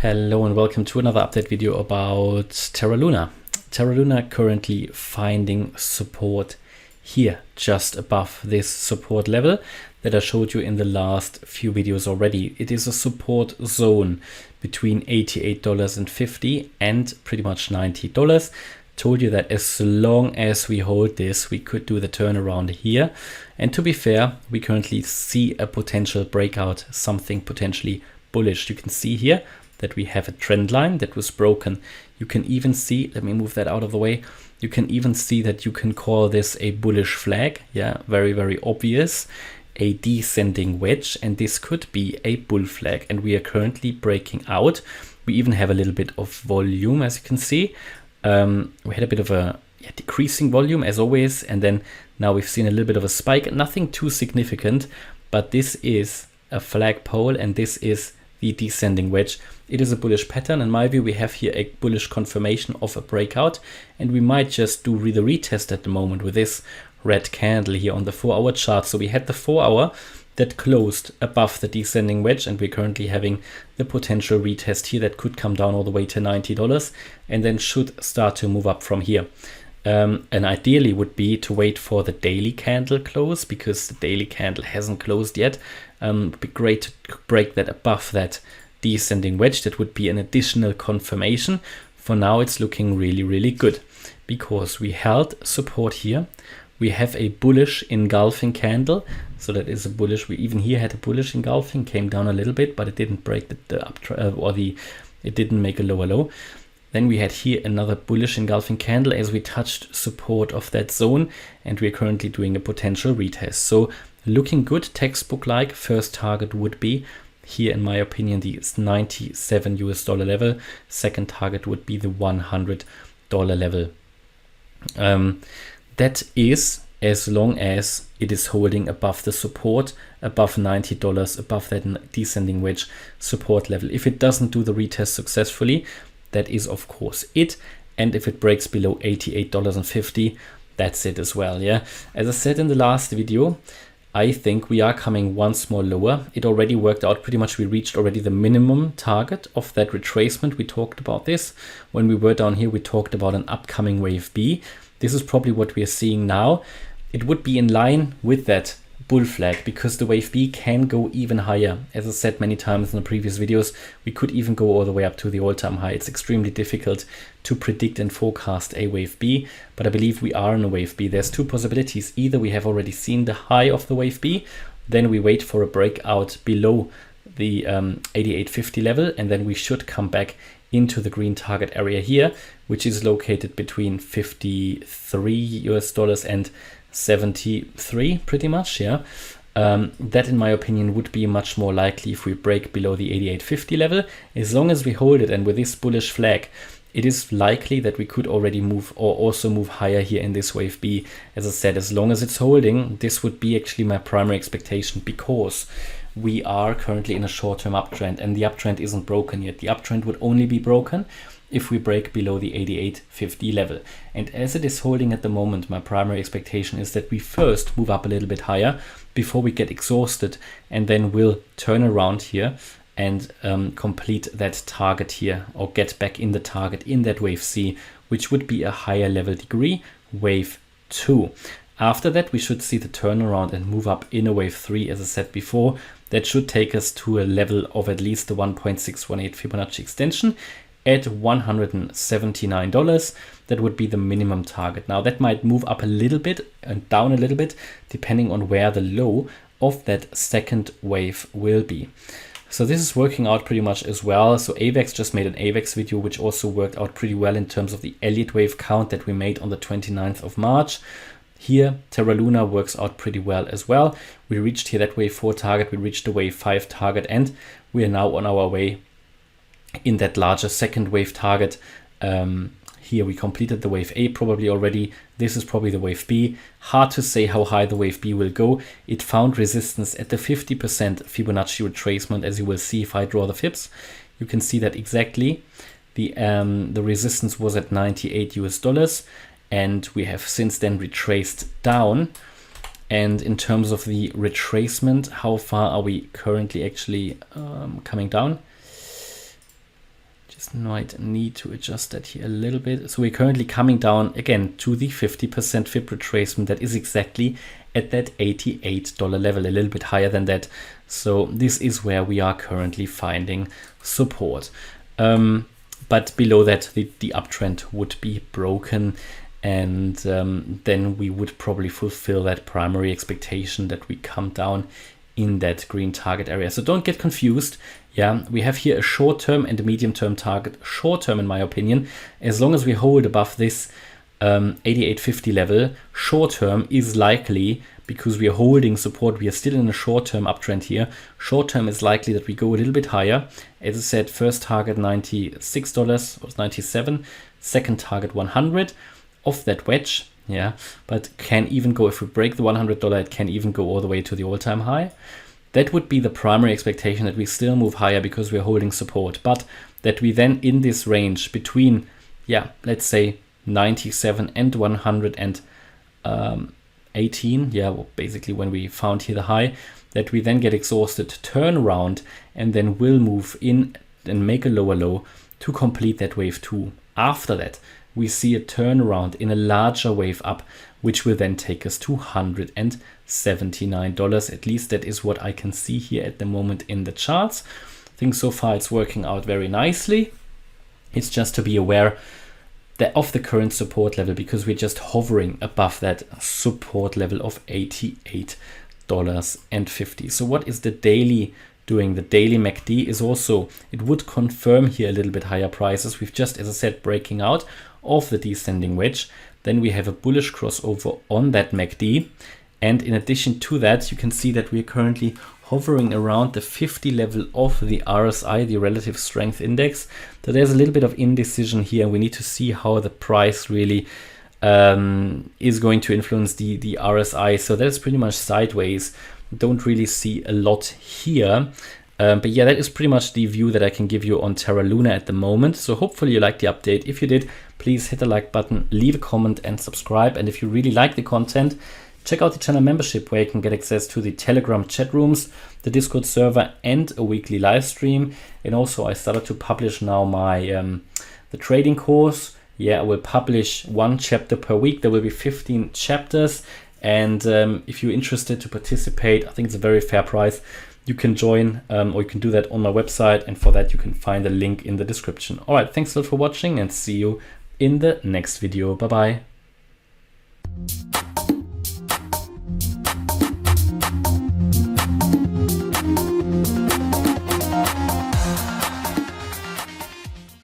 Hello and welcome to another update video about Terra Luna. Terra Luna currently finding support here, just above this support level that I showed you in the last few videos already. It is a support zone between $88.50 and pretty much $90. Told you that as long as we hold this, we could do the turnaround here. And to be fair, we currently see a potential breakout, something potentially bullish. You can see here that we have a trend line that was broken. You can even see, let me move that out of the way. You can even see that you can call this a bullish flag. Yeah, very, very obvious. A descending wedge, and this could be a bull flag. And we are currently breaking out. We even have a little bit of volume, as you can see. We had a bit of a decreasing volume as always. And then now we've seen a little bit of a spike, nothing too significant, but this is a flagpole and this is the descending wedge. It is a bullish pattern. In my view, we have here a bullish confirmation of a breakout, and we might just do the retest at the moment with this red candle here on the 4-hour chart. So we had the 4-hour that closed above the descending wedge, and we're currently having the potential retest here that could come down all the way to $90 and then should start to move up from here. And ideally would be to wait for the daily candle close, because the daily candle hasn't closed yet. It'd be great to break that above that descending wedge. That would be an additional confirmation. For now, it's looking really, really good because we held support here. We have a bullish engulfing candle. So that is a bullish. We even here had a bullish engulfing, came down a little bit, but it didn't break it didn't make a lower low. Then we had here another bullish engulfing candle as we touched support of that zone, and we're currently doing a potential retest. So looking good, textbook-like. First target would be here, in my opinion, the $97 level. Second target would be the $100 level. That is as long as it is holding above the support, above $90, above that descending wedge support level. If it doesn't do the retest successfully, that is of course it. And if it breaks below $88.50, that's it as well. Yeah, as I said in the last video, I think we are coming once more lower. It already worked out pretty much. We reached already the minimum target of that retracement. We talked about this when we were down here. We talked about an upcoming wave B. This is probably what we are seeing now. It would be in line with that bull flag because the wave B can go even higher. As I said many times in the previous videos, we could even go all the way up to the all-time high. It's extremely difficult to predict and forecast a wave B, but I believe we are in a wave B. There's two possibilities. Either we have already seen the high of the wave B, then we wait for a breakout below the 88.50 level, and then we should come back into the green target area here, which is located between $53 and 73 pretty much. Yeah, that in my opinion would be much more likely if we break below the 88.50 level. As long as we hold it, and with this bullish flag, it is likely that we could already move or also move higher here in this wave B. As I said, as long as it's holding, this would be actually my primary expectation, because we are currently in a short-term uptrend and the uptrend isn't broken yet. The uptrend would only be broken if we break below the 88.50 level. And as it is holding at the moment, my primary expectation is that we first move up a little bit higher before we get exhausted, and then we'll turn around here and complete that target here, or get back in the target in that wave C, which would be a higher level degree, wave 2. After that, we should see the turnaround and move up in a wave 3, as I said before. That should take us to a level of at least the 1.618 Fibonacci extension at $179. That would be the minimum target. Now that might move up a little bit and down a little bit depending on where the low of that second wave will be. So this is working out pretty much as well. So AVAX just made an AVAX video, which also worked out pretty well in terms of the Elliott wave count that we made on the 29th of March. Here, Terra Luna works out pretty well as well. We reached here that wave 4 target, we reached the wave 5 target, and we are now on our way in that larger second wave target. Here we completed the wave A probably already. This is probably the wave B. Hard to say how high the wave B will go. It found resistance at the 50% Fibonacci retracement, as you will see if I draw the fibs. You can see that exactly. The resistance was at $98, and we have since then retraced down. And in terms of the retracement, how far are we currently actually coming down? Just might need to adjust that here a little bit. So we're currently coming down again to the 50% fib retracement. That is exactly at that $88 level, a little bit higher than that. So this is where we are currently finding support. But below that, the uptrend would be broken, and then we would probably fulfill that primary expectation that we come down in that green target area. So don't get confused. Yeah, we have here a short-term and a medium-term target. Short-term, in my opinion, as long as we hold above this 88.50 level, short-term is likely, because we are holding support, we are still in a short-term uptrend here. Short-term is likely that we go a little bit higher. As I said, first target $96 or 97, second target 100 of that wedge. Yeah, but can even go, if we break the $100, it can even go all the way to the all-time high. That would be the primary expectation, that we still move higher because we're holding support, but that we then in this range between, yeah, let's say 97 and 118, yeah, well, basically when we found here the high, that we then get exhausted, turn around, and then will move in and make a lower low to complete that wave 2. After that, we see a turnaround in a larger wave up, which will then take us to $179. At least that is what I can see here at the moment in the charts. I think so far it's working out very nicely. It's just to be aware that of the current support level, because we're just hovering above that support level of $88.50. So what is the daily doing? The daily MACD is also, it would confirm here a little bit higher prices. We've just, as I said, breaking out of the descending wedge. Then we have a bullish crossover on that MACD. And in addition to that, you can see that we're currently hovering around the 50 level of the RSI, the relative strength index. So there's a little bit of indecision here. We need to see how the price really is going to influence the RSI. So that's pretty much sideways. Don't really see a lot here. But yeah, that is pretty much the view that I can give you on Terra Luna at the moment. So hopefully you liked the update. If you did, please hit the like button, leave a comment and subscribe. And if you really like the content, check out the channel membership, where you can get access to the Telegram chat rooms, the Discord server, and a weekly live stream. And also I started to publish now my the trading course. Yeah, I will publish 1 chapter per week. There will be 15 chapters. And if you're interested to participate, I think it's a very fair price. You can join, or you can do that on my website, and for that you can find a link in the description. All right, thanks a lot for watching, and see you in the next video. Bye bye.